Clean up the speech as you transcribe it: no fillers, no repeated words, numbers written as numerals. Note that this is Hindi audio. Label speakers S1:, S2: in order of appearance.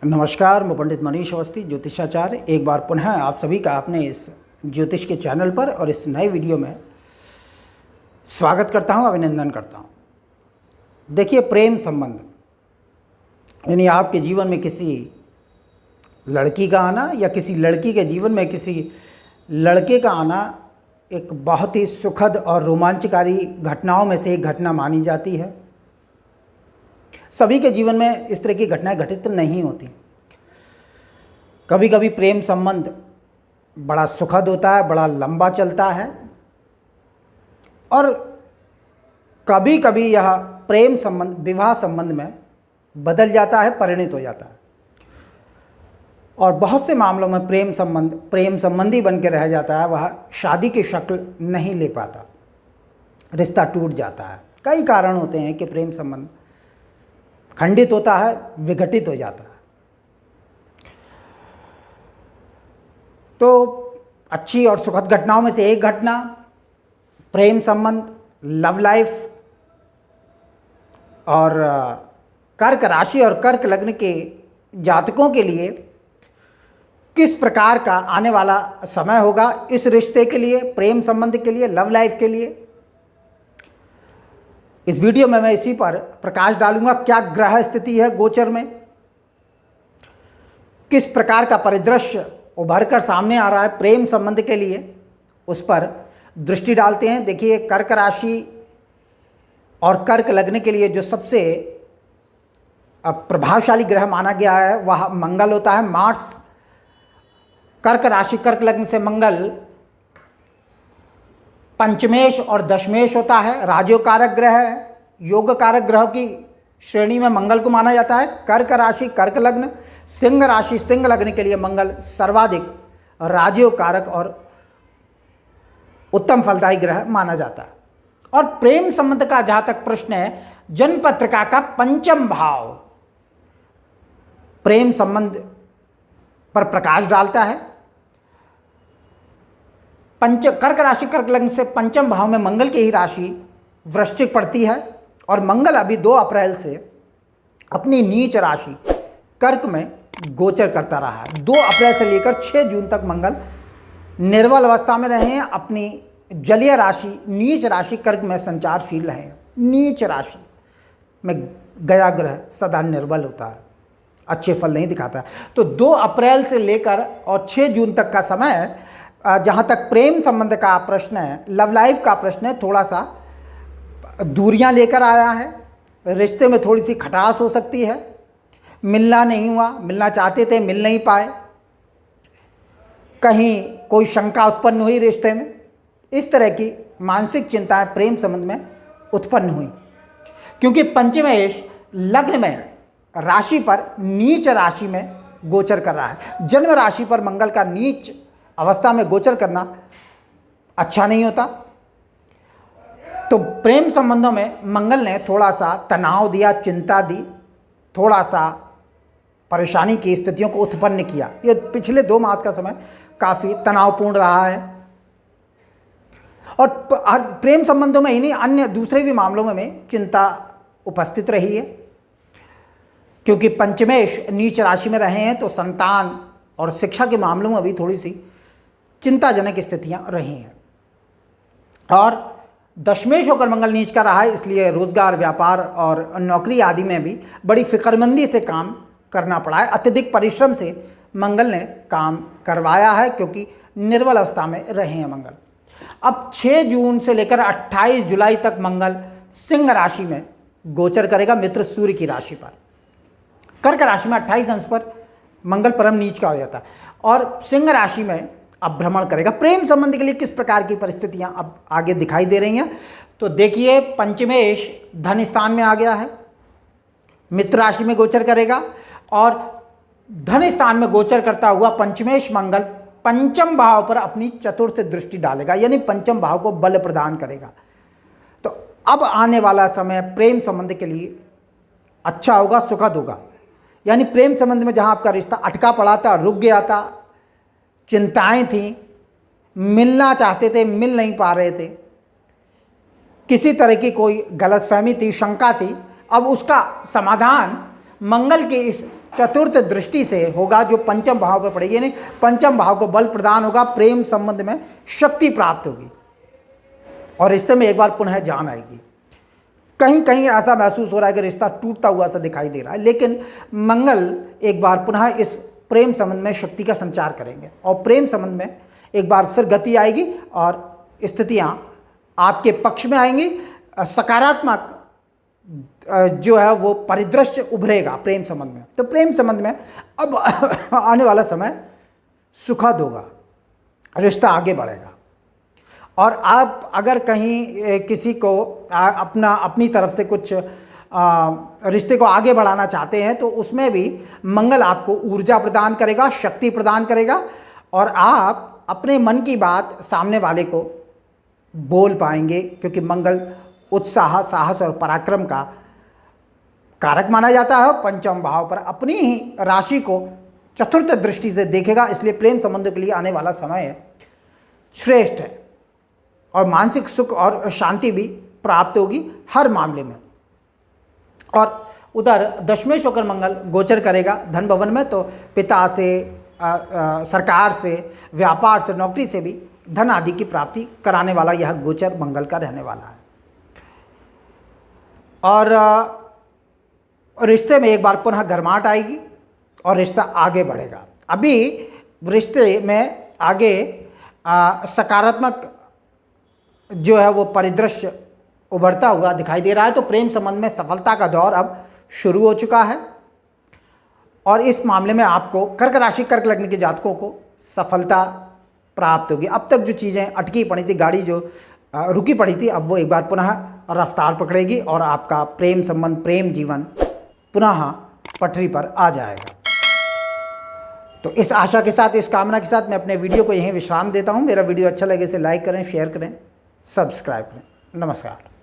S1: नमस्कार, मैं पंडित मनीष अवस्थी ज्योतिषाचार्य एक बार पुनः आप सभी का अपने इस ज्योतिष के चैनल पर और इस नए वीडियो में स्वागत करता हूं, अभिनंदन करता हूं। देखिए, प्रेम संबंध यानी आपके जीवन में किसी लड़की का आना या किसी लड़की के जीवन में किसी लड़के का आना एक बहुत ही सुखद और रोमांचकारी घटनाओं में से एक घटना मानी जाती है। सभी के जीवन में इस तरह की घटनाएं घटित नहीं होती। कभी कभी प्रेम संबंध बड़ा सुखद होता है, बड़ा लंबा चलता है, और कभी कभी यह प्रेम संबंध विवाह संबंध में बदल जाता है, परिणित हो जाता है। और बहुत से मामलों में प्रेम संबंधी बन के रह जाता है, वह शादी की शक्ल नहीं ले पाता, रिश्ता टूट जाता है। कई कारण होते हैं कि प्रेम संबंध खंडित होता है, विघटित हो जाता है। तो अच्छी और सुखद घटनाओं में से एक घटना प्रेम संबंध, लव लाइफ और कर्क राशि और कर्क लग्न के जातकों के लिए किस प्रकार का आने वाला समय होगा इस रिश्ते के लिए, प्रेम संबंध के लिए, लव लाइफ के लिए। इस वीडियो में मैं इसी पर प्रकाश डालूंगा। क्या ग्रह स्थिति है गोचर में, किस प्रकार का परिदृश्य उभर कर सामने आ रहा है प्रेम संबंध के लिए, उस पर दृष्टि डालते हैं। देखिए, कर्क राशि और कर्क लग्न के लिए जो सबसे प्रभावशाली ग्रह माना गया है वह मंगल होता है। मार्स कर्क राशि कर्क लग्न से मंगल पंचमेश और दशमेश होता है, राजयोग कारक ग्रह है। योग कारक ग्रहों की श्रेणी में मंगल को माना जाता है। कर्क राशि कर्क लग्न, सिंह राशि सिंह लग्न के लिए मंगल सर्वाधिक राजयोग कारक और उत्तम फलदायी ग्रह माना जाता है। और प्रेम संबंध का जहां तक प्रश्न है, जन्म पत्रिका का पंचम भाव प्रेम संबंध पर प्रकाश डालता है। कर्क राशि कर्क लग्न से पंचम भाव में मंगल की ही राशि वृश्चिक पड़ती है, और मंगल अभी 2 अप्रैल से अपनी नीच राशि कर्क में गोचर करता रहा है। 2 अप्रैल से लेकर 6 जून तक मंगल निर्बल अवस्था में रहे हैं, अपनी जलीय राशि नीच राशि कर्क में संचारशील रहे हैं। नीच राशि में गया ग्रह सदा निर्बल होता है, अच्छे फल नहीं दिखाता है। तो 2 अप्रैल से लेकर और 6 जून तक का समय, जहाँ तक प्रेम संबंध का प्रश्न है, लव लाइफ का प्रश्न है, थोड़ा सा दूरियां लेकर आया है। रिश्ते में थोड़ी सी खटास हो सकती है, मिलना नहीं हुआ, मिलना चाहते थे मिल नहीं पाए, कहीं कोई शंका उत्पन्न हुई रिश्ते में, इस तरह की मानसिक चिंताएं प्रेम संबंध में उत्पन्न हुई। क्योंकि पंचमेश लग्न में राशि पर नीच राशि में गोचर कर रहा है। जन्म राशि पर मंगल का नीच अवस्था में गोचर करना अच्छा नहीं होता। तो प्रेम संबंधों में मंगल ने थोड़ा सा तनाव दिया, चिंता दी, थोड़ा सा परेशानी की स्थितियों को उत्पन्न किया। ये पिछले 2 मास का समय काफ़ी तनावपूर्ण रहा है। और प्रेम संबंधों में ही नहीं, अन्य दूसरे भी मामलों में चिंता उपस्थित रही है। क्योंकि पंचमेश नीच राशि में रहे हैं, तो संतान और शिक्षा के मामलों में भी थोड़ी सी चिंताजनक स्थितियां रही हैं। और दशमेश होकर मंगल नीच का रहा है, इसलिए रोजगार, व्यापार और नौकरी आदि में भी बड़ी फिक्रमंदी से काम करना पड़ा है। अत्यधिक परिश्रम से मंगल ने काम करवाया है, क्योंकि निर्बल अवस्था में रहे हैं मंगल। अब 6 जून से लेकर 28 जुलाई तक मंगल सिंह राशि में गोचर करेगा, मित्र सूर्य की राशि पर। कर्क राशि में 28 अंश पर मंगल परम नीच का हो जाता है, और सिंह राशि में अब भ्रमण करेगा। प्रेम संबंध के लिए किस प्रकार की परिस्थितियां अब आगे दिखाई दे रही हैं, तो देखिए, पंचमेश धन स्थान में आ गया है, मित्र राशि में गोचर करेगा, और धन स्थान में गोचर करता हुआ पंचमेश मंगल पंचम भाव पर अपनी चतुर्थ दृष्टि डालेगा, यानी पंचम भाव को बल प्रदान करेगा। तो अब आने वाला समय प्रेम संबंध के लिए अच्छा होगा, सुखद होगा। यानी प्रेम संबंध में जहां आपका रिश्ता अटका पड़ा था, रुक गया था, चिंताएं थी, मिलना चाहते थे मिल नहीं पा रहे थे, किसी तरह की कोई गलतफहमी थी, शंका थी, अब उसका समाधान मंगल की इस चतुर्थ दृष्टि से होगा जो पंचम भाव पर पड़ेगी, यानी पंचम भाव को बल प्रदान होगा, प्रेम संबंध में शक्ति प्राप्त होगी और रिश्ते में एक बार पुनः जान आएगी। कहीं कहीं ऐसा महसूस हो रहा है कि रिश्ता टूटता हुआ सा दिखाई दे रहा है, लेकिन मंगल एक बार पुनः इस प्रेम संबंध में शक्ति का संचार करेंगे और प्रेम संबंध में एक बार फिर गति आएगी और स्थितियां आपके पक्ष में आएंगी। सकारात्मक जो है वो परिदृश्य उभरेगा प्रेम संबंध में। तो प्रेम संबंध में अब आने वाला समय सुखद होगा, रिश्ता आगे बढ़ेगा। और आप अगर कहीं किसी को अपनी तरफ से कुछ रिश्ते को आगे बढ़ाना चाहते हैं तो उसमें भी मंगल आपको ऊर्जा प्रदान करेगा, शक्ति प्रदान करेगा और आप अपने मन की बात सामने वाले को बोल पाएंगे, क्योंकि मंगल उत्साह, साहस और पराक्रम का कारक माना जाता है। पंचम भाव पर अपनी ही राशि को चतुर्थ दृष्टि से देखेगा, इसलिए प्रेम संबंध के लिए आने वाला समय श्रेष्ठ है और मानसिक सुख और शांति भी प्राप्त होगी हर मामले में। और उधर दशमेश होकर मंगल गोचर करेगा धन भवन में, तो पिता से, सरकार से, व्यापार से, नौकरी से भी धन आदि की प्राप्ति कराने वाला यह गोचर मंगल का रहने वाला है। और रिश्ते में एक बार पुनः गर्माहट आएगी और रिश्ता आगे बढ़ेगा। अभी रिश्ते में आगे सकारात्मक जो है वो परिदृश्य उभरता हुआ दिखाई दे रहा है। तो प्रेम संबंध में सफलता का दौर अब शुरू हो चुका है और इस मामले में आपको कर्क राशि, कर्क लग्न के जातकों को सफलता प्राप्त होगी। अब तक जो चीज़ें अटकी पड़ी थी, गाड़ी जो रुकी पड़ी थी, अब वो एक बार पुनः रफ्तार पकड़ेगी और आपका प्रेम संबंध, प्रेम जीवन पुनः पटरी पर आ जाएगा। तो इस आशा के साथ, इस कामना के साथ मैं अपने वीडियो को यहीं विश्राम देता हूँ। मेरा वीडियो अच्छा लगे इसे लाइक करें, शेयर करें, सब्सक्राइब करें। नमस्कार।